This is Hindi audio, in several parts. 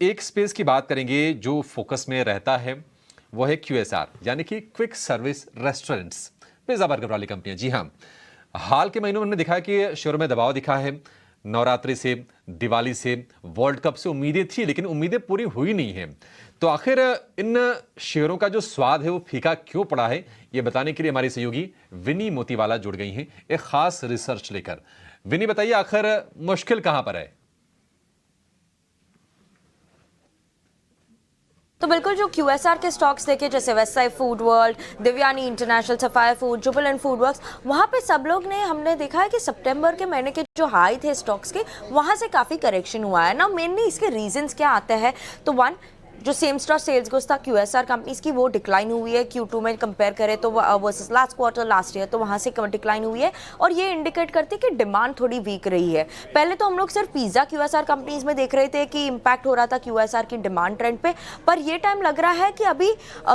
एक स्पेस की बात करेंगे जो फोकस में रहता है वो है QSR यानी कि quick service restaurants, pizza burger वाली कंपनियां। जी हाँ, हाल के महीनों में हमने देखा कि शेयरों में दबाव दिखा है। नवरात्रि से, दिवाली से, वर्ल्ड कप से उम्मीदें थी, लेकिन उम्मीदें पूरी हुई नहीं है। तो आखिर इन शेयरों का जो स्वाद है वो फीका क्यों पड़ा है, ये बताने के लिए हमारी सहयोगी विनी मोतीवाला जुड़ गई हैं एक खास रिसर्च लेकर। विनी, बताइए आखिर मुश्किल कहां पर है? तो बिल्कुल जो QSR के स्टॉक्स देखे, जैसे Westside Food World, Devyani International, Sapphire Food, Jubilant Food Works, वहाँ पे सब लोग ने हमने देखा है कि सितंबर के महीने के जो हाई थे स्टॉक्स के, वहाँ से काफ़ी करेक्शन हुआ है ना। मेनली इसके रीजंस क्या आते हैं, तो वन, जो सेम स्टोर सेल्स ग्रोथ था QSR कंपनीज की, वो डिक्लाइन हुई है Q2 में कंपेयर करें तो versus last quarter last year, तो वहाँ से डिक्लाइन हुई है। और ये इंडिकेट करती है कि डिमांड थोड़ी वीक रही है। पहले तो हम लोग सिर्फ पिज्जा QSR कंपनीज में देख रहे थे कि इम्पैक्ट हो रहा था QSR की डिमांड ट्रेंड पे, पर ये टाइम लग रहा है कि अभी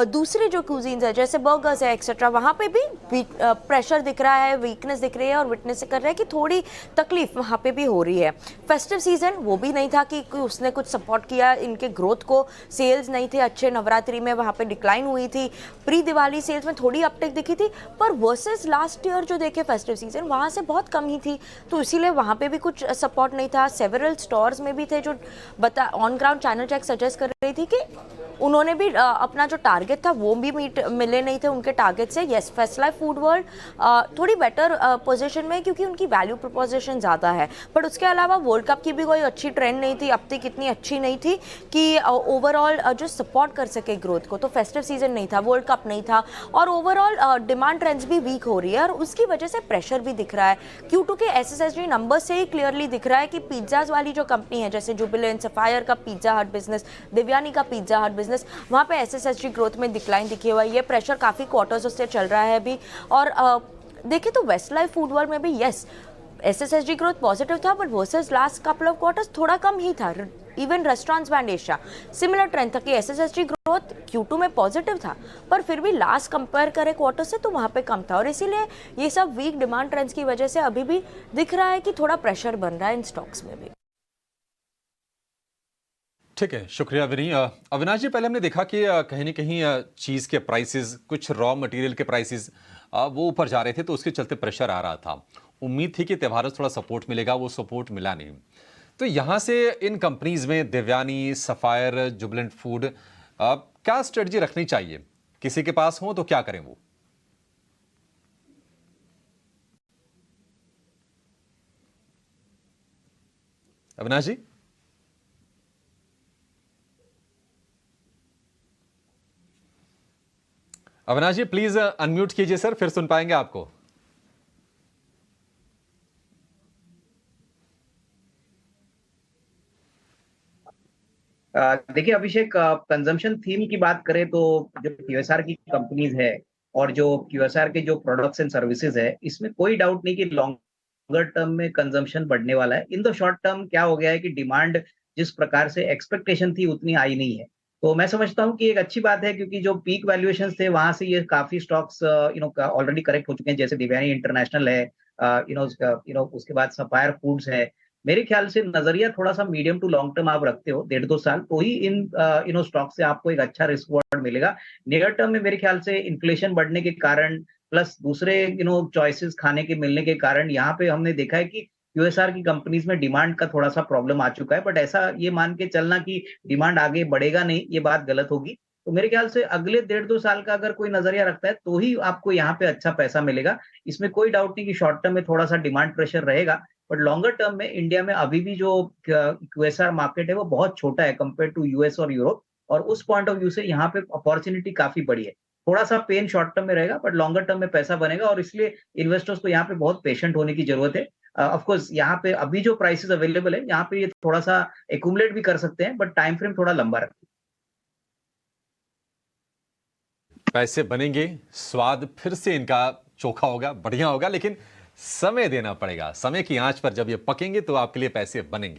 दूसरी जो क्यूजीन्स है जैसे बर्गर्स है एक्सेट्रा, वहाँ पे भी प्रेशर दिख रहा है, वीकनेस दिख रही है, और विटनेस कर रहा है कि थोड़ी तकलीफ वहाँ पे भी हो रही है। फेस्टिव सीजन वो भी नहीं था कि उसने कुछ सपोर्ट किया इनके ग्रोथ को, सेल्स नहीं थे अच्छे, नवरात्रि में वहाँ पे डिक्लाइन हुई थी। प्री दिवाली सेल्स में थोड़ी अपटेक दिखी थी, पर वर्सेस लास्ट ईयर जो देखे फेस्टिव सीजन, वहाँ से बहुत कम ही थी, तो इसीलिए वहाँ पे भी कुछ सपोर्ट नहीं था। सेवरल स्टोर्स में भी थे जो on ground channel check suggest कर रही थी कि उन्होंने भी अपना जो टारगेट था वो भी मिले नहीं थे उनके टारगेट से। येस, फेस्टलाइफ फूड वर्ल्ड थोड़ी बेटर पोजीशन में, क्योंकि उनकी वैल्यू प्रोपोजिशन ज़्यादा है, बट उसके अलावा वर्ल्ड कप की भी कोई अच्छी ट्रेंड नहीं थी, अब तक इतनी अच्छी नहीं थी कि ओवरऑल जो सपोर्ट कर सके ग्रोथ को। तो फेस्टिव सीजन नहीं था, वर्ल्ड कप नहीं था, और ओवरऑल डिमांड ट्रेंड्स भी वीक हो रही है, और उसकी वजह से प्रेशर भी दिख रहा है। Q2 के SSSG नंबर से ही क्लियरली दिख रहा है कि पिज्जाज वाली जो कंपनी है, जैसे जुबिलेंट, सफायर का पिज्जा हट बिजनेस, देवयानी का पिज्जा हट बिजनेस, वहाँ पे SSSG ग्रोथ में डिक्लाइन दिखी हुआ है। ये प्रेशर काफ़ी क्वार्टर्स से चल रहा है अभी। और देखें तो वेस्टलाइफ फूड वर्ल्ड में भी येस, SSSG ग्रोथ पॉजिटिव था, but versus last couple of quarters थोड़ा कम ही था। Even restaurants band Asia similar trend था कि SSSG ग्रोथ Q2 में पॉजिटिव था, पर फिर भी लास्ट कंपेयर करें क्वार्टर से तो वहाँ पे कम था, और इसीलिए ये सब वीक डिमांड ट्रेंड्स की वजह से अभी भी दिख रहा है कि थोड़ा प्रेशर बन रहा है इन स्टॉक्स में भी। ठीक है, शुक्रिया विनी। अविनाश जी, पहले हमने देखा कि कहीं ना कहीं चीज़ के प्राइसेस, कुछ रॉ मटेरियल के प्राइसेस वो ऊपर जा रहे थे, तो उसके चलते प्रेशर आ रहा था। उम्मीद थी कि त्योहारों से थोड़ा सपोर्ट मिलेगा, वो सपोर्ट मिला नहीं। तो यहाँ से इन कंपनीज में देवयानी, सफायर, जुबिलेंट फूड, क्या स्ट्रेटजी रखनी चाहिए? किसी के पास हो तो क्या करें वो? अविनाश जी? अविनाश जी प्लीज अनम्यूट कीजिए सर, फिर सुन पाएंगे आपको। देखिए अभिषेक, कंजम्पशन थीम की बात करें तो जो QSR की कंपनीज है और जो QSR के जो प्रोडक्ट्स एंड सर्विसेज है, इसमें कोई डाउट नहीं कि लॉन्गर टर्म में कंजम्पशन बढ़ने वाला है। इन द शॉर्ट टर्म क्या हो गया है कि डिमांड जिस प्रकार से एक्सपेक्टेशन थी उतनी आई नहीं है। तो मैं समझता हूँ कि एक अच्छी बात है, क्योंकि जो पीक वैल्यूएशंस थे वहां से ये काफी स्टॉक्स ऑलरेडी करेक्ट हो चुके हैं, जैसे दिव्यानी इंटरनेशनल है, उसके बाद सफायर फूड्स है। मेरे ख्याल से नजरिया थोड़ा सा मीडियम टू लॉन्ग टर्म आप रखते हो, 1.5-2 साल, तो ही इन स्टॉक से आपको एक अच्छा रिस्क रिवॉर्ड मिलेगा। नियर टर्म में मेरे ख्याल से इन्फ्लेशन बढ़ने के कारण प्लस दूसरे चॉइसेस खाने के मिलने के कारण यहाँ पे हमने देखा है कि QSR की कंपनीज में डिमांड का थोड़ा सा प्रॉब्लम आ चुका है। बट ऐसा ये मान के चलना कि डिमांड आगे बढ़ेगा नहीं, ये बात गलत होगी। तो मेरे ख्याल से अगले 1.5-2 साल का अगर कोई नजरिया रखता है तो ही आपको यहाँ पे अच्छा पैसा मिलेगा। इसमें कोई डाउट नहीं कि शॉर्ट टर्म में थोड़ा सा डिमांड प्रेशर रहेगा, बट लॉन्गर टर्म में इंडिया में अभी भी जो QSR मार्केट है वो बहुत छोटा है कंपेयर टू US और यूरोप, और उस पॉइंट ऑफ व्यू से यहाँ पे अपॉर्चुनिटी काफी बड़ी है। थोड़ा सा पेन शॉर्ट टर्म में रहेगा, बट लॉन्गर टर्म में पैसा बनेगा, और इसलिए इन्वेस्टर्स को यहाँ पे बहुत पेशेंट होने की जरूरत है। ऑफ कोर्स यहाँ पे अभी जो प्राइसेस अवेलेबल है यहाँ पे ये थोड़ा सा एक्यूमुलेट भी कर सकते हैं, बट टाइम फ्रेम थोड़ा लंबा रखें। पैसे बनेंगे, स्वाद फिर से इनका चोखा होगा, बढ़िया होगा, लेकिन समय देना पड़ेगा। समय की आंच पर जब ये पकेंगे तो आपके लिए पैसे बनेंगे।